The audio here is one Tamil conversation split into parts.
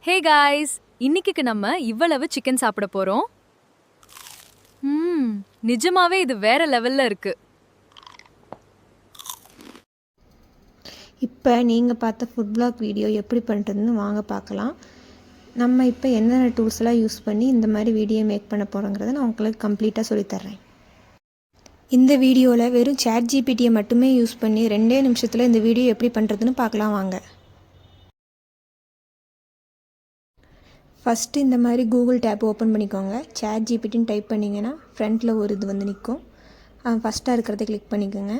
ஹே காய்ஸ், இன்னைக்கு நம்ம இவ்வளவு சிக்கன் சாப்பிட போறோம். நிஜமாவே இது வேற லெவல்ல இருக்கு. இப்போ நீங்கள் பார்த்த ஃபுட் பிளாக் வீடியோ எப்படி பண்ணுறதுன்னு வாங்க பார்க்கலாம். நம்ம இப்போ என்னென்ன டூல்ஸ்லாம் யூஸ் பண்ணி இந்த மாதிரி வீடியோ மேக் பண்ண போகிறோங்கிறத நான் உங்களுக்கு கம்ப்ளீட்டாக சொல்லித்தர்றேன். இந்த வீடியோவில் வெறும் ChatGPT மட்டுமே யூஸ் பண்ணி 2 நிமிஷத்தில் இந்த வீடியோ எப்படி பண்ணுறதுன்னு பார்க்கலாம் வாங்க. ஃபஸ்ட்டு இந்த மாதிரி கூகுள் டேப் ஓப்பன் பண்ணிக்கோங்க. ChatGPTன்னு டைப் பண்ணிங்கன்னா ஃப்ரண்ட்டில் ஒரு இது வந்து நிற்கும். ஃபஸ்ட்டாக இருக்கிறத கிளிக் பண்ணிக்கோங்க.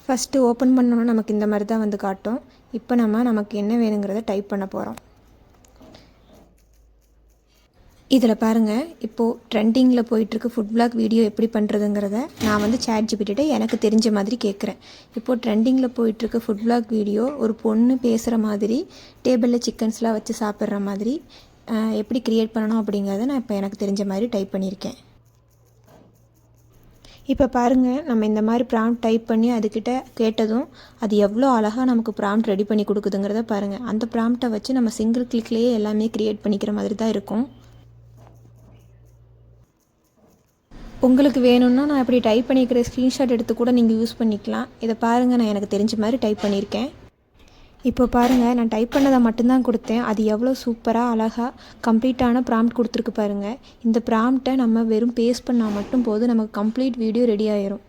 ஃபஸ்ட்டு ஓப்பன் பண்ணோன்னா நமக்கு இந்த மாதிரி தான் வந்து காட்டும். இப்போ நமக்கு என்ன வேணுங்கிறத டைப் பண்ண போகிறோம். இதில் பாருங்கள், இப்போது ட்ரெண்டிங்கில் போயிட்டுருக்கு ஃபுட் பிளாக் வீடியோ எப்படி பண்ணுறதுங்கிறத நான் வந்து ChatGPT எனக்கு தெரிஞ்ச மாதிரி கேட்குறேன். இப்போது ட்ரெண்டிங்கில் போயிட்டுருக்கு ஃபுட் பிளாக் வீடியோ ஒரு பொண்ணு பேசுகிற மாதிரி டேபிளில் சிக்கன்ஸ்லாம் வச்சு சாப்பிட்ற மாதிரி எப்படி க்ரியேட் பண்ணணும் அப்படிங்கிறத நான் இப்போ எனக்கு தெரிஞ்ச மாதிரி டைப் பண்ணியிருக்கேன். இப்போ பாருங்கள், நம்ம இந்த மாதிரி ப்ராம்ப்ட் டைப் பண்ணி அதுக்கிட்ட கேட்டதும் அது எவ்வளோ அழகாக நமக்கு ப்ராம்ப்ட் ரெடி பண்ணி கொடுக்குதுங்கிறத பாருங்கள். அந்த ப்ராம்ப்டை வச்சு நம்ம சிங்கிள் கிளிக்லேயே எல்லாமே க்ரியேட் பண்ணிக்கிற மாதிரி தான் இருக்கும். உங்களுக்கு வேணும்னா நான் இப்படி டைப் பண்ணிக்கிற ஸ்க்ரீன்ஷாட் எடுத்து கூட நீங்கள் யூஸ் பண்ணிக்கலாம். இதை பாருங்கள், நான் எனக்கு தெரிஞ்ச மாதிரி டைப் பண்ணியிருக்கேன். இப்போ பாருங்கள், நான் டைப் பண்ணதை மட்டும்தான் கொடுத்தேன். அது எவ்வளோ சூப்பராக அழகாக கம்ப்ளீட்டான ப்ராம்ப்ட் கொடுத்துருக்கு பாருங்கள். இந்த ப்ராம்ப்டை நம்ம வெறும் பேஸ்ட் பண்ணால் மட்டும் போதும், நமக்கு கம்ப்ளீட் வீடியோ ரெடி ஆயிரும்.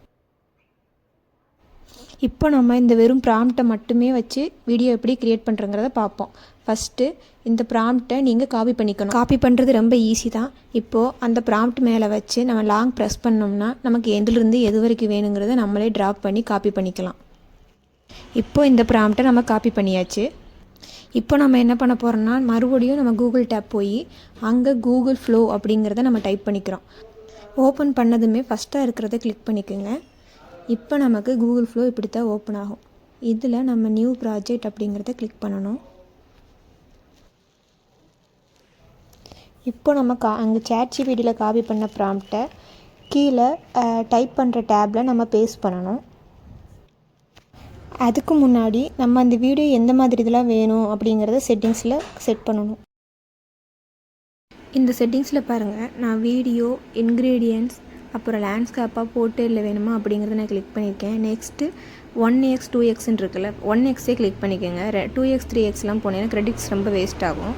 இப்போ நம்ம இந்த வெறும் ப்ராம்ப்டை மட்டுமே வச்சு வீடியோ எப்படி க்ரியேட் பண்ணுறங்கிறத பார்ப்போம். ஃபஸ்ட்டு இந்த ப்ராம்ப்டை நீங்கள் காப்பி பண்ணிக்கணும். காப்பி பண்ணுறது ரொம்ப ஈஸி தான். இப்போது அந்த ப்ராம்ப்ட் மேலே வச்சு நம்ம லாங் ப்ரெஸ் பண்ணோம்னா நமக்கு எதுலேருந்து எது வரைக்கும் வேணுங்கிறத நம்மளே ட்ராப் பண்ணி காப்பி பண்ணிக்கலாம். இப்போது இந்த ப்ராம்ப்டை நம்ம காப்பி பண்ணியாச்சு. இப்போ நம்ம என்ன பண்ண போகிறோம்னா மறுபடியும் நம்ம கூகுள் டேப் போய் அங்கே கூகுள் ஃப்ளோ அப்படிங்கிறத நம்ம டைப் பண்ணிக்கிறோம். ஓப்பன் பண்ணதுமே ஃபஸ்ட்டாக இருக்கிறத கிளிக் பண்ணிக்கோங்க. இப்போ நமக்கு கூகுள் ஃப்ளோ இப்படி தான் ஓப்பன் ஆகும். இதில் நம்ம நியூ ப்ராஜெக்ட் அப்படிங்கிறத கிளிக் பண்ணணும். இப்போ நம்ம அங்கே ChatGPTயில் காப்பி பண்ண ப்ராம்ப்டை கீழே டைப் பண்ணுற டேப்பில் நம்ம பேஸ்ட் பண்ணணும். அதுக்கு முன்னாடி நம்ம அந்த வீடியோ எந்த மாதிரி இதெல்லாம் வேணும் அப்படிங்கிறத செட்டிங்ஸில் செட் பண்ணணும். இந்த செட்டிங்ஸில் பாருங்கள், நான் வீடியோ, இன்க்ரீடியன்ட்ஸ், அப்புறம் லேண்ட்ஸ்கேப்பாக போர்ட்ரேட்டில் வேணுமா அப்படிங்கிறத நான் கிளிக் பண்ணியிருக்கேன். நெக்ஸ்ட்டு 1x 2xன்னு இருக்குல்ல, 1xே கிளிக் பண்ணிக்கோங்க. 2x 3xலாம் போனீங்கன்னா கிரெடிட்ஸ் ரொம்ப வேஸ்ட் ஆகும்.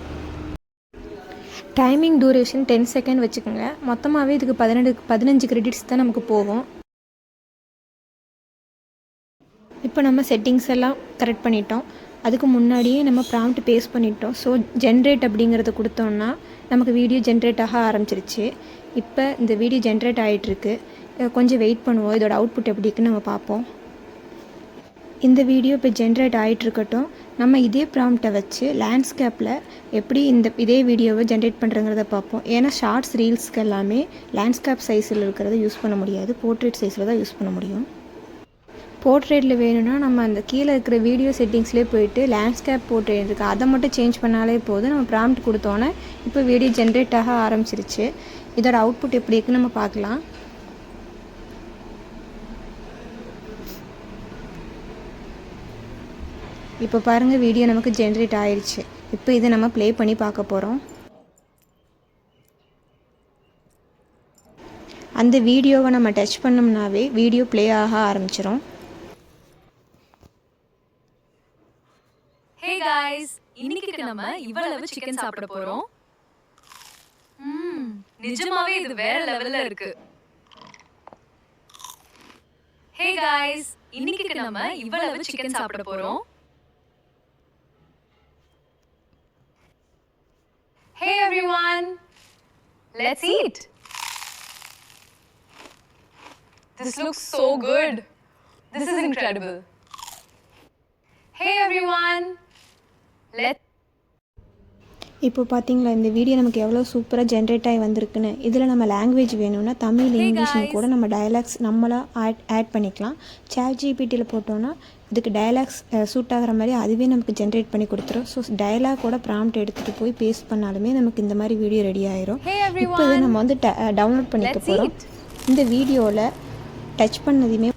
டைமிங் டூரேஷன் 10 செகண்ட் வச்சுக்கோங்க. மொத்தமாகவே இதுக்கு 15 கிரெடிட்ஸ் தான் நமக்கு போகும். இப்போ நம்ம செட்டிங்ஸ் எல்லாம் கரெக்ட் பண்ணிட்டோம். அதுக்கு முன்னாடியே நம்ம ப்ராம்ப்ட் பேஸ்ட் பண்ணிட்டோம். ஸோ ஜென்ரேட் அப்படிங்கிறத கொடுத்தோன்னா நமக்கு வீடியோ ஜென்ரேட் ஆக ஆரம்பிச்சிருச்சு. இப்போ இந்த வீடியோ ஜென்ரேட் ஆகிட்டுருக்கு. கொஞ்சம் வெயிட் பண்ணுவோம், இதோட அவுட்புட் எப்படி இருக்குன்னு நம்ம பார்ப்போம். இந்த வீடியோ இப்போ ஜென்ரேட் ஆகிட்டுருக்கட்டும். நம்ம இதே ப்ராம்ப்டை வச்சு லேண்ட்ஸ்கேப்பில் எப்படி இதே வீடியோவை ஜென்ரேட் பண்ணுறங்கிறத பார்ப்போம். ஏன்னா ஷார்ட்ஸ் ரீல்ஸ்க்கு எல்லாமே லேண்ட்ஸ்கேப் சைஸில் இருக்கிறத யூஸ் பண்ண முடியாது, போர்ட்ரேட் சைஸில் தான் யூஸ் பண்ண முடியும். போர்ட்ரேட்டில் வேணும்னா நம்ம அந்த கீழே இருக்கிற வீடியோ செட்டிங்ஸ்லேயே போயிட்டு லேண்ட்ஸ்கேப் போர்ட்ரேட் இருக்குது, அதை மட்டும் சேஞ்ச் பண்ணாலே போதும். நம்ம ப்ராம்ப்ட் கொடுத்தோன்னே இப்போ வீடியோ ஜென்ரேட் ஆக ஆரம்பிச்சிருச்சு. இதோட அவுட்புட் எப்படி இருக்குன்னு நம்ம பார்க்கலாம். இப்போ பாருங்கள், வீடியோ நமக்கு ஜென்ரேட் ஆயிடுச்சு. இப்போ இதை நம்ம ப்ளே பண்ணி பார்க்க போகிறோம். அந்த வீடியோவை நம்ம டச் பண்ணோம்னாவே வீடியோ ப்ளே ஆக ஆரம்பிச்சிடும். ஹே காய்ஸ், இன்னைக்கு நம்ம இவ்வளவு சிக்கன் சாப்பிட போறோம். நிஜமாவே இது வேற லெவல்ல இருக்கு. ஹே காய்ஸ், இன்னைக்கு நம்ம இவ்வளவு சிக்கன் சாப்பிட போறோம். Hey everyone, let's eat. This looks so good. This is incredible. Hey everyone, let's. இப்போ பார்த்தீங்களா, இந்த வீடியோ நமக்கு எவ்வளோ சூப்பராக ஜென்ரேட் ஆகி வந்திருக்குன்னு. இதில் நம்ம லாங்குவேஜ் வேணும்னா தமிழ், இங்கிலீஷ்னு கூட நம்ம டயலாக்ஸ் நம்மளாக ஆட் பண்ணிக்கலாம். ChatGPTயில் போட்டோன்னா இதுக்கு டயலாக்ஸ் சூட் ஆகிற மாதிரி அதுவே நமக்கு ஜென்ரேட் பண்ணி கொடுத்துரும். ஸோ டயலாக்கோட ப்ராம்ப்ட் எடுத்துகிட்டு போய் பேஸ்ட் பண்ணாலுமே நமக்கு இந்த மாதிரி வீடியோ ரெடி ஆயிரும். இப்போ இதை நம்ம வந்து டவுன்லோட் பண்ணிக்க போகிறோம். இந்த வீடியோவில் டச் பண்ணதுமே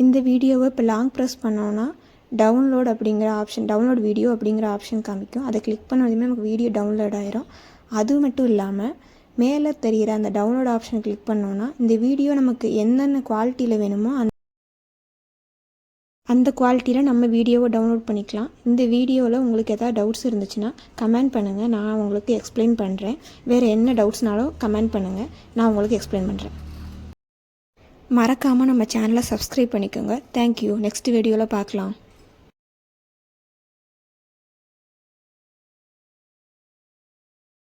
இந்த வீடியோவை இப்போ லாங் ப்ரெஸ் பண்ணோன்னா டவுன்லோட் அப்படிங்கிற ஆப்ஷன், டவுன்லோட் வீடியோ அப்படிங்கிற ஆப்ஷன் காமிக்கும். அதை கிளிக் பண்ணதுமே நமக்கு வீடியோ டவுன்லோட் ஆயிரும். அது மட்டும் இல்லாமல் மேலே தெரிகிற அந்த டவுன்லோட் ஆப்ஷன் கிளிக் பண்ணோன்னா இந்த வீடியோ நமக்கு என்னென்ன குவாலிட்டியில் வேணுமோ அந்த குவாலிட்டியில் நம்ம வீடியோவை டவுன்லோட் பண்ணிக்கலாம். இந்த வீடியோவில் உங்களுக்கு எதாவது டவுட்ஸ் இருந்துச்சுன்னா கமெண்ட் பண்ணுங்கள், நான் உங்களுக்கு எக்ஸ்பிளைன் பண்ணுறேன். வேறு என்ன டவுட்ஸ்னாலும் கமெண்ட் பண்ணுங்கள், நான் உங்களுக்கு எக்ஸ்பிளைன் பண்ணுறேன். மறக்காமல் நம்ம சேனலை சப்ஸ்கிரைப் பண்ணிக்கோங்க. தேங்க்யூ. நெக்ஸ்ட் வீடியோவில் பார்க்கலாம்.